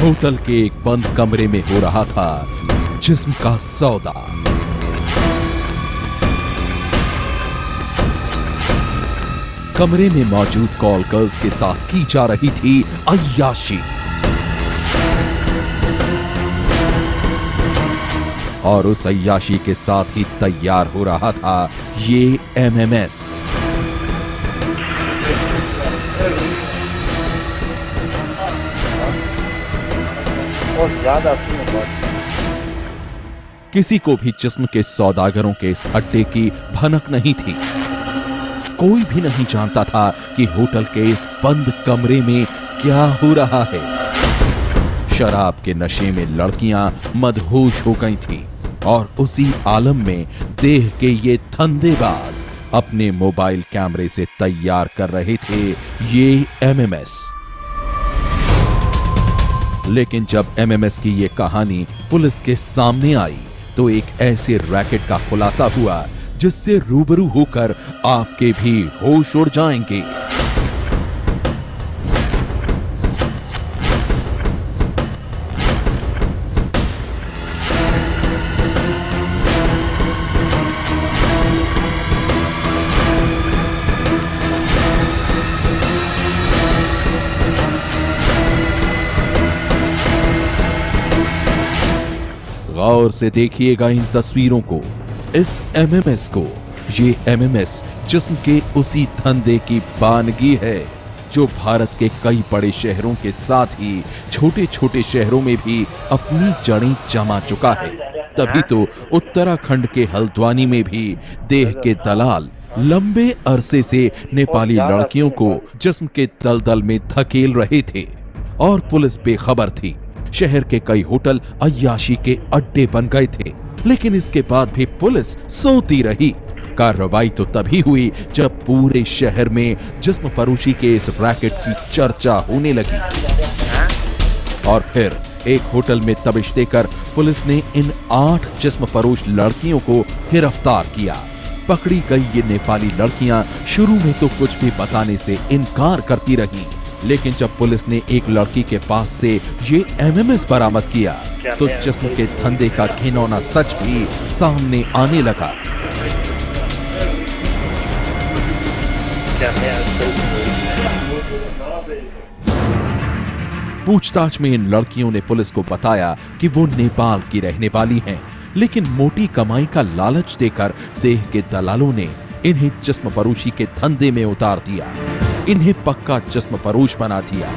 Hotel के एक बंद कमरे में हो रहा था जिस्म का सौदा। कमरे में मौजूद कॉल गर्ल्स के साथ की जा रही थी अय्याशी, और उस अय्याशी के साथ ही तैयार हो रहा था ये एमएमएस। किसी को भी जिस्म के सौदागरों के इस अड्डे की भनक नहीं थी। कोई भी नहीं जानता था कि होटल के इस बंद कमरे में क्या हो रहा है। शराब के नशे में लड़कियां मदहोश हो गई थीं और उसी आलम में देह के ये धंधेबाज अपने मोबाइल कैमरे से तैयार कर रहे थे ये एमएमएस। लेकिन जब एमएमएस की ये कहानी पुलिस के सामने आई तो एक ऐसे रैकेट का खुलासा हुआ जिससे रूबरू होकर आपके भी होश उड़ जाएंगे। गौर से देखिएगा इन तस्वीरों को, इस एमएमएस को। ये एमएमएस जिस्म के उसी धंधे की बानगी है जो भारत के कई बड़े शहरों के साथ ही छोटे छोटे शहरों में भी अपनी जड़ें जमा चुका है। तभी तो उत्तराखंड के हल्द्वानी में भी देह के दलाल लंबे अरसे से नेपाली लड़कियों को जिस्म के दलदल में धकेल रहे थे और पुलिस बेखबर थी। शहर के कई होटल अय्याशी के अड्डे बन गए थे, लेकिन इसके बाद भी पुलिस सोती रही। कार्रवाई तो तभी हुई जब पूरे शहर में जिस्म फरोशी के इस रैकेट की चर्चा होने लगी। और फिर एक होटल में तबिश देकर पुलिस ने इन 8 जिस्म फरोश लड़कियों को गिरफ्तार किया। पकड़ी गई ये नेपाली लड़कियां शुरू में तो कुछ भी बताने से इनकार करती रहीं, लेकिन जब पुलिस ने एक लड़की के पास से ये एमएमएस बरामद किया तो जिस्म के धंधे का घिनौना सच भी सामने आने लगा। पूछताछ में इन लड़कियों ने पुलिस को बताया कि वो नेपाल की रहने वाली हैं, लेकिन मोटी कमाई का लालच देकर देह के दलालों ने इन्हें जिस्म फरोशी के धंधे में उतार दिया। इन्हें पक्का जिस्म फरोश बना दिया।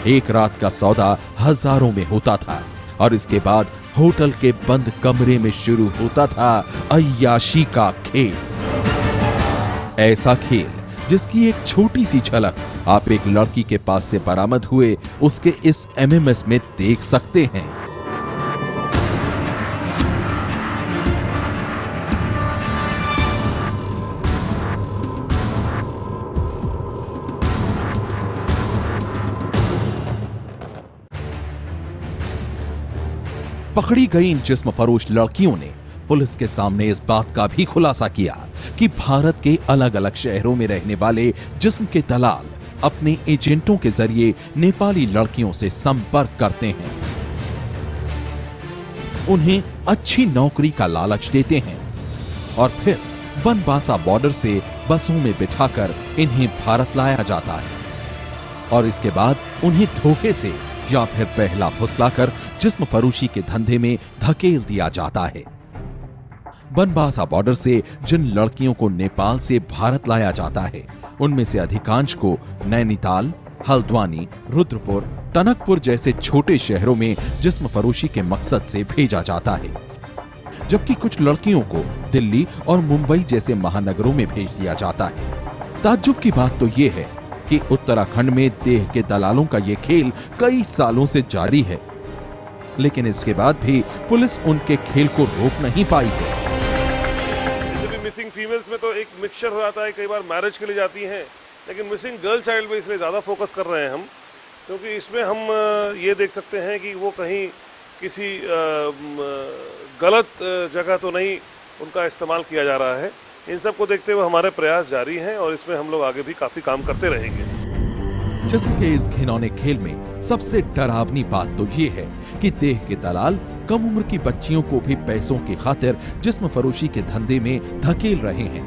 एक रात का सौदा हजारों में होता था और इसके बाद होटल के बंद कमरे में शुरू होता था अय्याशी का खेल। ऐसा खेल जिसकी एक छोटी सी झलक आप एक लड़की के पास से बरामद हुए उसके इस एमएमएस में देख सकते हैं। पकड़ी गई इन जिस्म फरोश लड़कियों ने पुलिस के सामने इस बात का भी खुलासा किया कि भारत के अलग अलग शहरों में रहने वाले जिस्म के दलाल अपने एजेंटों के जरिए नेपाली लड़कियों से संपर्क करते हैं, उन्हें अच्छी नौकरी का लालच देते हैं और फिर बनबासा बॉर्डर से बसों में बिठाकर इन्हें भारत लाया जाता है और इसके बाद उन्हें धोखे से या फिर पहला फुसलाकर जिस्म फरोशी के धंधे में धकेल दिया जाता है। बनबासा बॉर्डर से जिन लड़कियों को नेपाल से भारत लाया जाता है उनमें से अधिकांश को नैनीताल, हल्द्वानी, रुद्रपुर, टनकपुर जैसे छोटे शहरों में जिस्म फरोशी के मकसद से भेजा जाता है, जबकि कुछ लड़कियों को दिल्ली और मुंबई जैसे महानगरों में भेज दिया जाता है। ताज्जुब की बात तो यह है कि उत्तराखंड में देह के दलालों का यह खेल कई सालों से जारी है, लेकिन इसके बाद भी पुलिस उनके खेल को रोक नहीं पाई है। मिसिंग फीमेल्स में तो एक मिक्सचर हो जाता है, कई बार मैरिज के लिए जाती हैं, लेकिन मिसिंग गर्ल चाइल्ड पे इसलिए ज़्यादा फोकस कर रहे हैं हम, क्योंकि इसमें हम ये देख सकते हैं कि वो कहीं किसी गलत जगह तो नहीं उनका इस्तेमाल किया जा रहा है। इन सब को देखते हुए हमारे प्रयास जारी हैं और इसमें हम लोग आगे भी काफ़ी काम करते रहेंगे। जिस्म के इस घिनौने खेल में सबसे डरावनी बात तो ये है कि देह के दलाल कम उम्र की बच्चियों को भी पैसों की खातिर जिस्म फरोशी के धंधे में धकेल रहे हैं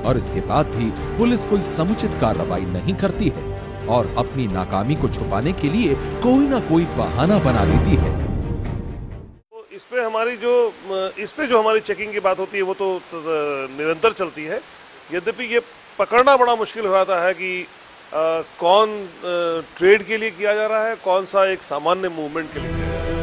और इसके बाद भी पुलिस कोई समुचित कार्रवाई नहीं करती है और अपनी नाकामी को छुपाने के लिए कोई ना कोई बहाना बना लेती है। इस पे जो हमारी चेकिंग की बात होती है वो तो निरंतर चलती है। यद्यपि ये पकड़ना बड़ा मुश्किल हो जाता है कि कौन ट्रेड के लिए किया जा रहा है, कौन सा एक सामान्य मूवमेंट के लिए किया जा रहा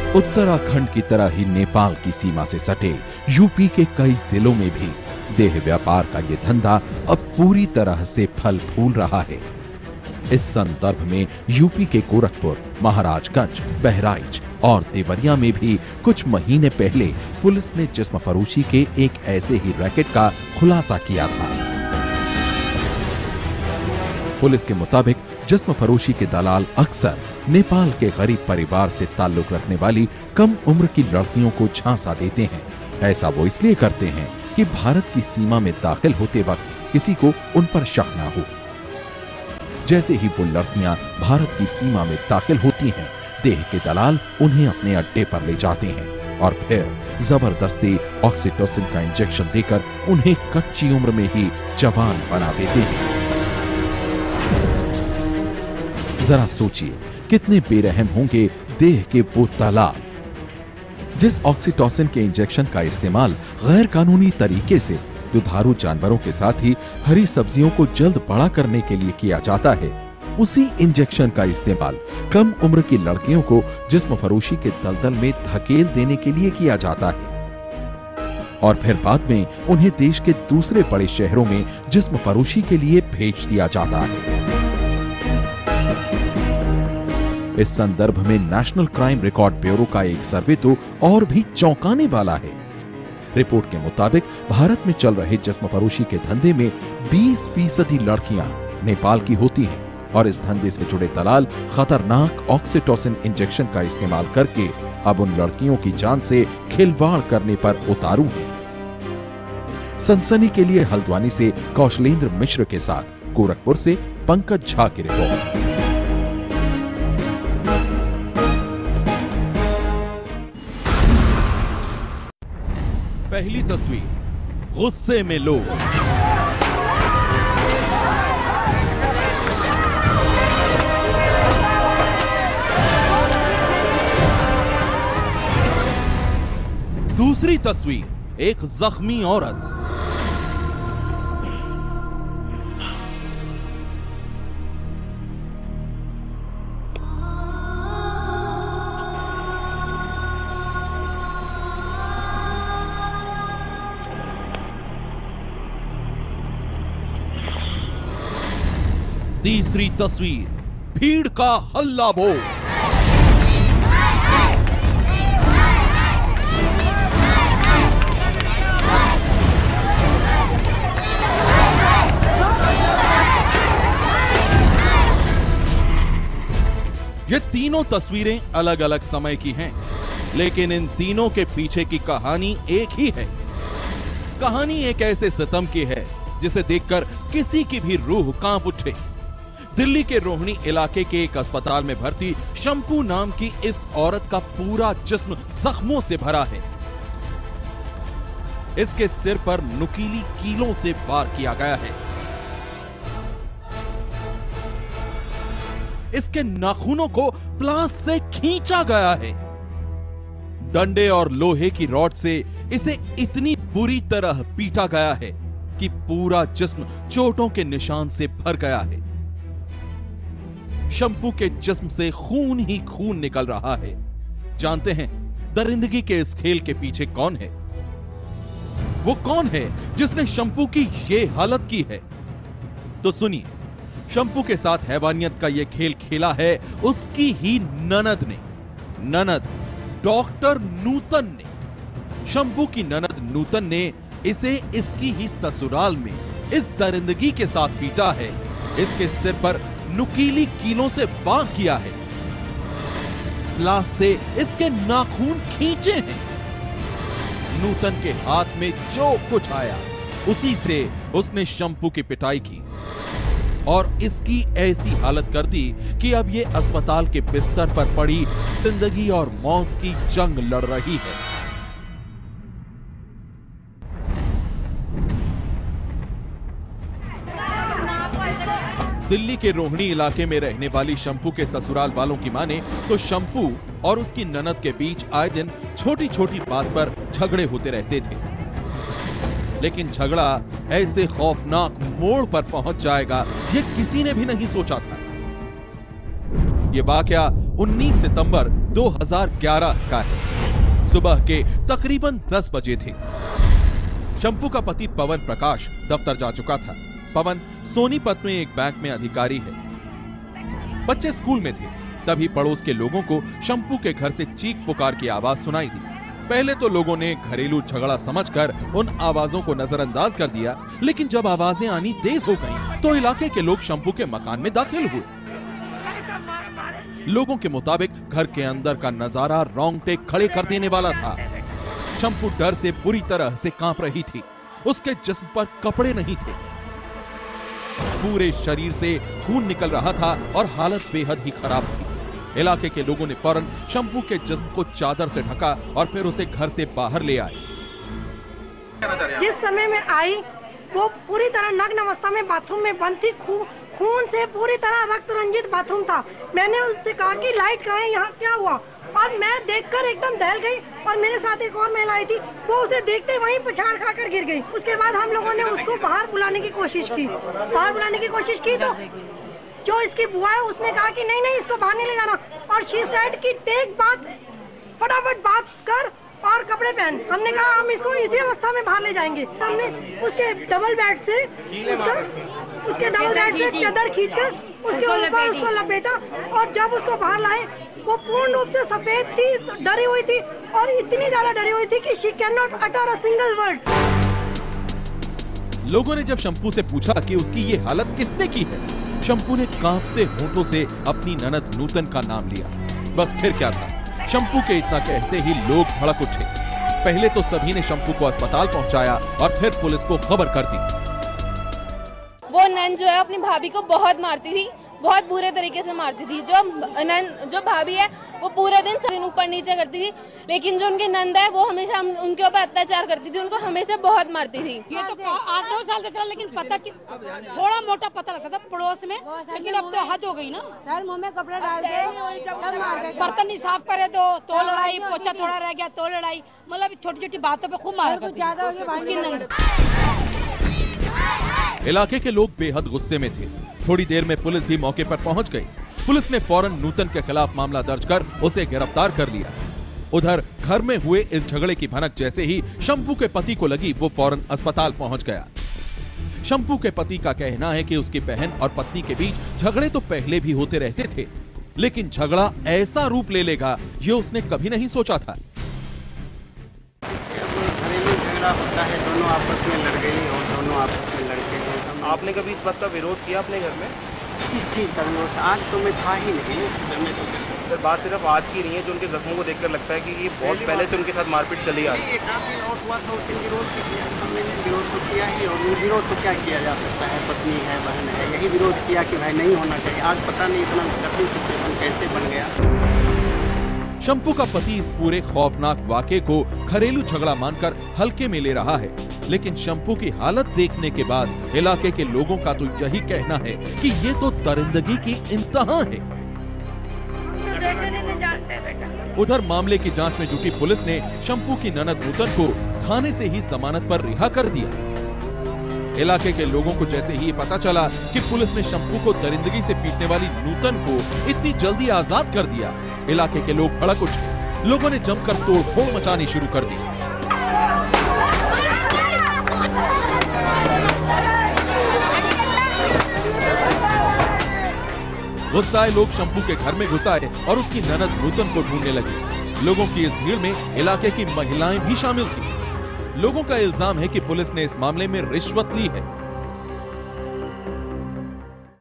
है। उत्तराखंड की तरह ही नेपाल की सीमा से सटे यूपी के कई जिलों में भी देह व्यापार का ये धंधा अब पूरी तरह से फल फूल रहा है। इस संदर्भ में यूपी के गोरखपुर, महाराजगंज, बहराइच और देवरिया में भी कुछ महीने पहले पुलिस ने जिस्म फरोशी के एक ऐसे ही रैकेट का खुलासा किया था। पुलिस के मुताबिक जिस्म फरोशी के दलाल अक्सर नेपाल के गरीब परिवार से ताल्लुक रखने वाली कम उम्र की लड़कियों को झांसा देते हैं। ऐसा वो इसलिए करते हैं कि भारत की सीमा में दाखिल होते वक्त किसी को उन पर शक ना हो। जैसे ही वो लड़कियां भारत की सीमा में दाखिल होती हैं, देह के दलाल उन्हें अपने अड्डे पर ले जाते हैं और फिर जबरदस्ती ऑक्सीटोसिन का इंजेक्शन देकर उन्हें कच्ची उम्र में ही जवान बना देते हैं। जरा सोचिए कितने बेरहम होंगे देह के वो दलाल। जिस ऑक्सीटोसिन के इंजेक्शन का इस्तेमाल गैर कानूनी तरीके से दुधारू जानवरों के साथ ही हरी सब्जियों को जल्द बड़ा करने के लिए किया जाता है, उसी इंजेक्शन का इस्तेमाल कम उम्र की लड़कियों को जिस्म फरोशी के दलदल में धकेल देने के लिए किया जाता है और फिर बाद में उन्हें देश के दूसरे बड़े शहरों में जिस्म फरोशी के लिए भेज दिया जाता है। इस संदर्भ में नेशनल क्राइम रिकॉर्ड ब्यूरो का एक सर्वे तो और भी चौंकाने वाला है। रिपोर्ट के मुताबिक भारत में चल रहे जिस्म फरोशी के धंधे में 20% लड़कियां नेपाल की होती हैं और इस धंधे से जुड़े दलाल खतरनाक ऑक्सीटोसिन इंजेक्शन का इस्तेमाल करके अब उन लड़कियों की जान से खिलवाड़ करने पर उतारू हैं। सनसनी के लिए हल्द्वानी से कौशलेंद्र मिश्र के साथ गोरखपुर से पंकज झा की रिपोर्ट। पहली तस्वीर, गुस्से में लोग। दूसरी तस्वीर, एक जख्मी औरत। तीसरी तस्वीर, भीड़ का हल्ला बोल। ये तीनों तस्वीरें अलग अलग समय की हैं, लेकिन इन तीनों के पीछे की कहानी एक ही है। कहानी एक ऐसे सितम की है जिसे देखकर किसी की भी रूह कांप उठे। दिल्ली के रोहिणी इलाके के एक अस्पताल में भर्ती शंपू नाम की इस औरत का पूरा जिस्म जख्मों से भरा है। इसके सिर पर नुकीली कीलों से वार किया गया है। इसके नाखूनों को प्लास से खींचा गया है। डंडे और लोहे की रॉड से इसे इतनी बुरी तरह पीटा गया है कि पूरा जिस्म चोटों के निशान से भर गया है। शंपू के जिस्म से खून ही खून निकल रहा है। जानते हैं दरिंदगी के इस खेल के पीछे कौन है? वो कौन है जिसने शंपू की ये हालत की है? तो सुनिए, शंपू के साथ हैवानियत का ये खेल खेला है उसकी ही ननद ने। ननद डॉक्टर नूतन ने। शंपू की ननद नूतन ने इसे इसकी ही ससुराल में इस दरिंदगी के साथ पीटा है। इसके सिर पर नुकीली कीलों से वार किया है। प्लास से इसके नाखून खींचे हैं। नूतन के हाथ में जो कुछ आया उसी से उसने शंपू की पिटाई की। और इसकी ऐसी हालत कर दी कि अब ये अस्पताल के बिस्तर पर पड़ी जिंदगी और मौत की जंग लड़ रही है। दिल्ली के रोहिणी इलाके में रहने वाली शंपू के ससुराल वालों की माने तो शंपू और उसकी ननद के बीच आए दिन छोटी छोटी बात पर झगड़े होते रहते थे, लेकिन झगड़ा ऐसे खौफनाक मोड़ पर पहुंच जाएगा ये किसी ने भी नहीं सोचा था। ये वाकया 19 सितंबर 2011 का है। सुबह के तकरीबन 10 बजे थे। शंपू का पति पवन प्रकाश दफ्तर जा चुका था। पवन सोनीपत में एक बैंक में अधिकारी है। बच्चे स्कूल में थे, तभी पड़ोस के लोगों को शंपू के घर से चीख पुकार की आवाज सुनाई दी। पहले तो लोगों ने घरेलू झगड़ा समझकर उन आवाजों को नजरअंदाज कर दिया, लेकिन जब आवाजें आनी तेज हो गईं, तो इलाके के लोग शंपू के मकान में दाखिल हुए। लोगों के मुताबिक घर के अंदर का नजारा रोंगटे खड़े कर देने वाला था। शंपू डर से बुरी तरह से कांप रही थी। उसके जिस्म पर कपड़े नहीं थे, पूरे शरीर से खून निकल रहा था और हालत बेहद ही खराब थी। इलाके के लोगों ने फौरन शंपू के जिस्म को चादर से ढका और फिर उसे घर से बाहर ले आए। जिस समय में आई वो पूरी तरह नग्न अवस्था में बाथरूम में बंद थी। खून से पूरी तरह रक्त रंजित बाथरूम था। मैंने उससे कहा कि लाइट कहाँ है, यहाँ क्या हुआ? और मैं देखकर एकदम दहल गई और मेरे साथ एक और महिला आई थी, वो उसे देखते वहीं पछाड़ खाकर गिर गई। उसके बाद हम लोगों ने उसको बाहर बुलाने की कोशिश की तो जो इसकी बुआ है उसने कहा कि नहीं इसको बाहर नहीं ले जाना, और शी सेड की टेक बात, फटाफट बात कर और कपड़े पहन। हमने कहा हम इसको इसी अवस्था में बाहर ले जाएंगे। हमने उसके डबल बेड से चादर खींचकर उसके ऊपर उसको लपेटा, और जब उसको बाहर लाए वो पूर्ण रूप से सफेद थी, डरी हुई थी, और इतनी ज्यादा डरी हुई थी कि she can not utter a single word. लोगों ने जब शंपू से पूछा कि उसकी ये हालत किसने की है, शंपू ने कांपते होंठों से अपनी ननद नूतन का नाम लिया। बस फिर क्या था, शंपू के इतना कहते ही लोग भड़क उठे। पहले तो सभी ने शंपू को अस्पताल पहुंचाया और फिर पुलिस को खबर कर दी। वो नन जो है अपनी भाभी को बहुत मारती थी, बहुत बुरे तरीके से मारती थी। जो भाभी है वो पूरे दिन ऊपर नीचे करती थी, लेकिन जो उनकी नंद है वो हमेशा उनके ऊपर अत्याचार करती थी, उनको हमेशा बहुत मारती थी। ये तो 8-9 साल से चला, लेकिन पता कि थोड़ा मोटा पता लगता था पड़ोस में, लेकिन अब तो हद हो गई ना। सर मुंह में कपड़े डाल के बर्तन नहीं साफ करे तो लड़ाई, पोछा थोड़ा रह गया तो लड़ाई, मतलब छोटी छोटी बातों पे खूब मारा करती। इलाके के लोग बेहद गुस्से में थे। थोड़ी देर में पुलिस भी मौके पर पहुंच गई। पुलिस ने फौरन नूतन के खिलाफ मामला दर्ज कर उसे गिरफ्तार कर लिया। उधर घर में हुए इस झगड़े की भनक जैसे ही शंपू के पति को लगी, वो फौरन अस्पताल पहुंच गया। शंपू के पति का कहना है कि उसकी बहन और पत्नी के बीच झगड़े तो पहले भी होते रहते थे, लेकिन झगड़ा ऐसा रूप ले लेगा ये उसने कभी नहीं सोचा था। घरेलू झगड़ा होता है, दोनों आपस में लड़ गई और दोनों आपस में लड़के हैं। आपने कभी इस बात का विरोध किया अपने घर में? किस चीज़ का विरोध? आज तो मैं था ही नहीं घर में। तो सर बात सिर्फ आज की नहीं है, जो उनके जख्मों को देखकर लगता है कि ये बहुत पहले से उनके साथ मारपीट चली आ रही है। काफी और हुआ तो उसने विरोध किया, मैंने विरोध तो किया ही, और विरोध तो क्या किया जा सकता है, पत्नी है, बहन है, यही विरोध किया कि भाई नहीं होना चाहिए। आज पता नहीं इतना कठिन सिचुएशन कैसे बन गया। शंपू का पति इस पूरे खौफनाक वाकये को घरेलू झगड़ा मानकर हल्के में ले रहा है, लेकिन शंपू की हालत देखने के बाद इलाके के लोगों का तो यही कहना है कि ये तो दरिंदगी की इंतहा है। उधर मामले की जांच में जुटी पुलिस ने शंपू की ननद नूतन को थाने से ही जमानत पर रिहा कर दिया। इलाके के लोगों को जैसे ही पता चला कि पुलिस ने शंपू को दरिंदगी से पीटने वाली नूतन को इतनी जल्दी आजाद कर दिया, इलाके के लोग भड़क उठे। लोगों ने जमकर तोड़फोड़ मचानी शुरू कर दी। गुस्साए लोग शंपू के घर में घुस आए और उसकी ननद नूतन को ढूंढने लगे। लोगों की इस भीड़ में इलाके की महिलाएं भी शामिल थी। लोगों का इल्जाम है कि पुलिस ने इस मामले में रिश्वत ली है।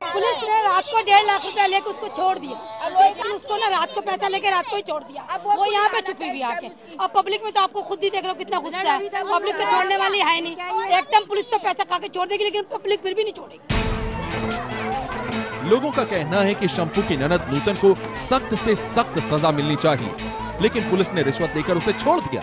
पुलिस ने रात को 1.5 लाख रुपया लेकर उसको छोड़ दिया, लेकिन उसको ना रात को पैसा लेकर रात को ही छोड़ दिया। वो यहाँ पे छुपी हुई आके। अब पब्लिक में तो आपको खुद ही देख लो कितना गुस्सा है। पब्लिक तो छोड़ने वाली है नहीं। एकदम पुलिस तो पैसा खा के छोड़ देगी, लेकिन पब्लिक फिर भी नहीं छोड़ेगी। लोगों का कहना है कि शंपू की ननद नूतन को सख्त से सख्त सजा मिलनी चाहिए, लेकिन पुलिस ने रिश्वत देकर उसे छोड़ दिया।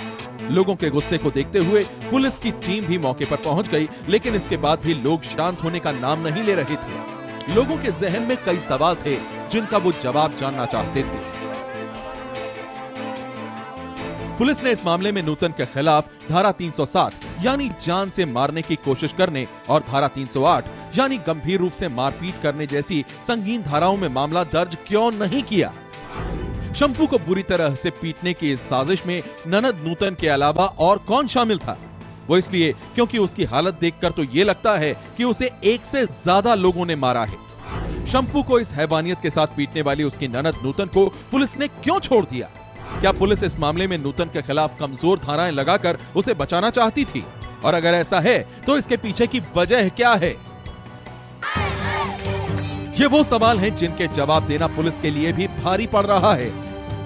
लोगों के गुस्से को देखते हुए पुलिस की टीम भी मौके पर पहुंच गई, लेकिन इसके बाद भी लोग शांत होने का नाम नहीं ले रहे थे। लोगों के जहन में कई सवाल थे जिनका वो जवाब जानना चाहते थे। पुलिस ने इस मामले में नूतन के खिलाफ धारा 307 यानी जान से मारने की कोशिश करने और धारा 308 यानी गंभीर रूप से मारपीट करने जैसी संगीन धाराओं में मामला दर्ज क्यों नहीं किया। शंपू को बुरी तरह से पीटने की इस साजिश में ननद नूतन के अलावा और कौन शामिल था? वो इसलिए क्योंकि उसकी हालत देखकर तो ये लगता है कि उसे एक से ज्यादा लोगों ने मारा है। शंपू को इस हैवानियत के साथ पीटने वाली उसकी ननद नूतन को पुलिस ने क्यों छोड़ दिया? क्या पुलिस इस मामले में नूतन के खिलाफ कमजोर धाराएं लगाकर उसे बचाना चाहती थी? और अगर ऐसा है तो इसके पीछे की वजह क्या है? ये वो सवाल हैं जिनके जवाब देना पुलिस के लिए भी भारी पड़ रहा है।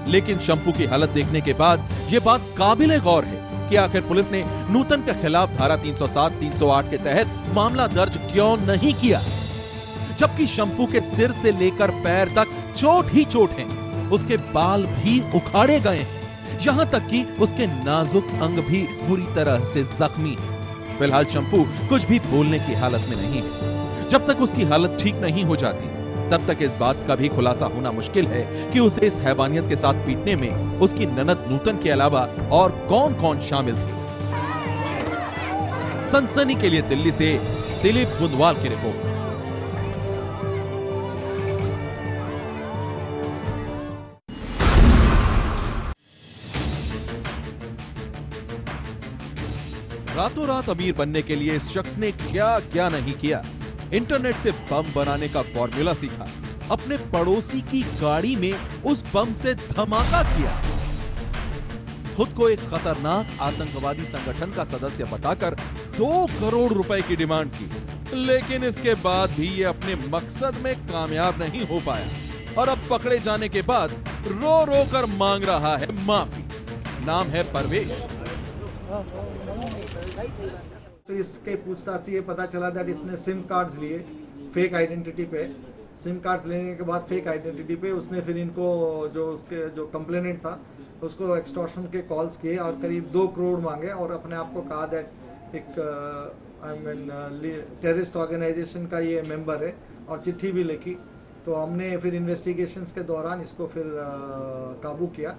लेकिन शंपू की हालत देखने के बाद ये बात काबिले गौर है कि आखिर पुलिस ने नूतन के खिलाफ धारा 307, 308 के तहत मामला दर्ज क्यों नहीं किया, जबकि शंपू के सिर से लेकर पैर तक चोट ही चोट है। उसके बाल भी उखाड़े गए हैं, यहाँ तक कि उसके नाजुक अंग भी बुरी तरह से जख्मी है। फिलहाल शंपू कुछ भी बोलने की हालत में नहीं है। जब तक उसकी हालत ठीक नहीं हो जाती तब तक इस बात का भी खुलासा होना मुश्किल है कि उसे इस हैवानियत के साथ पीटने में उसकी ननद नूतन के अलावा और कौन कौन शामिल थे। सनसनी के लिए दिल्ली से दिलीप बुंदवाल की रिपोर्ट। रातों रात अमीर बनने के लिए इस शख्स ने क्या क्या नहीं किया। इंटरनेट से बम बनाने का फॉर्मूला सीखा, अपने पड़ोसी की गाड़ी में उस बम से धमाका किया, खुद को एक खतरनाक आतंकवादी संगठन का सदस्य बताकर 2 करोड़ रुपए की डिमांड की। लेकिन इसके बाद भी ये अपने मकसद में कामयाब नहीं हो पाया और अब पकड़े जाने के बाद रो रो कर मांग रहा है माफी। नाम है परवेश। तो इसके पूछताछ से ये पता चला दैट इसने सिम कार्ड्स लिए फेक आइडेंटिटी पे। सिम कार्ड्स लेने के बाद फेक आइडेंटिटी पे उसने फिर इनको जो उसके जो कंप्लेनेंट था उसको एक्सटॉर्शन के कॉल्स किए और करीब 2 करोड़ मांगे और अपने आप को कहा दैट एक टेररिस्ट ऑर्गेनाइजेशन का ये मेंबर है और चिट्ठी भी लिखी। तो हमने फिर इन्वेस्टिगेशंस के दौरान इसको फिर काबू किया।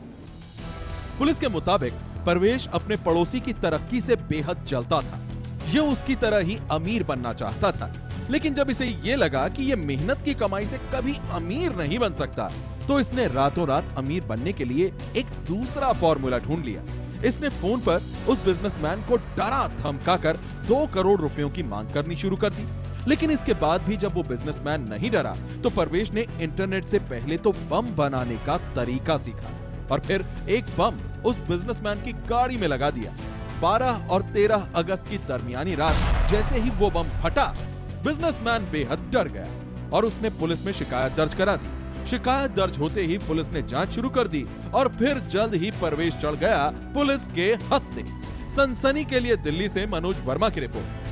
पुलिस के मुताबिक परवेश अपने पड़ोसी की तरक्की से बेहद जलता था। ये उसकी तरह ही अमीर बनना चाहता था, लेकिन जब इसे ये लगा कि ये मेहनत की कमाई से कभी अमीर नहीं बन सकता तो इसने रातों रात अमीर बनने के लिए एक दूसरा फॉर्मूला ढूंढ लिया। इसने फोन पर उस बिजनेसमैन को डरा धमकाकर 2 करोड़ रुपयों की मांग करनी शुरू कर दी। लेकिन इसके बाद भी जब वो बिजनेसमैन नहीं डरा तो परवेश ने इंटरनेट से पहले तो बम बनाने का तरीका सीखा और फिर एक बम उस बिजनेसमैन की गाड़ी में लगा दिया। 12 और 13 अगस्त की दरमियानी रात जैसे ही वो बम फटा, बिजनेसमैन बेहद डर गया और उसने पुलिस में शिकायत दर्ज करा दी। शिकायत दर्ज होते ही पुलिस ने जांच शुरू कर दी और फिर जल्द ही परवेश चढ़ गया पुलिस के हत्थे। सनसनी के लिए दिल्ली से मनोज वर्मा की रिपोर्ट।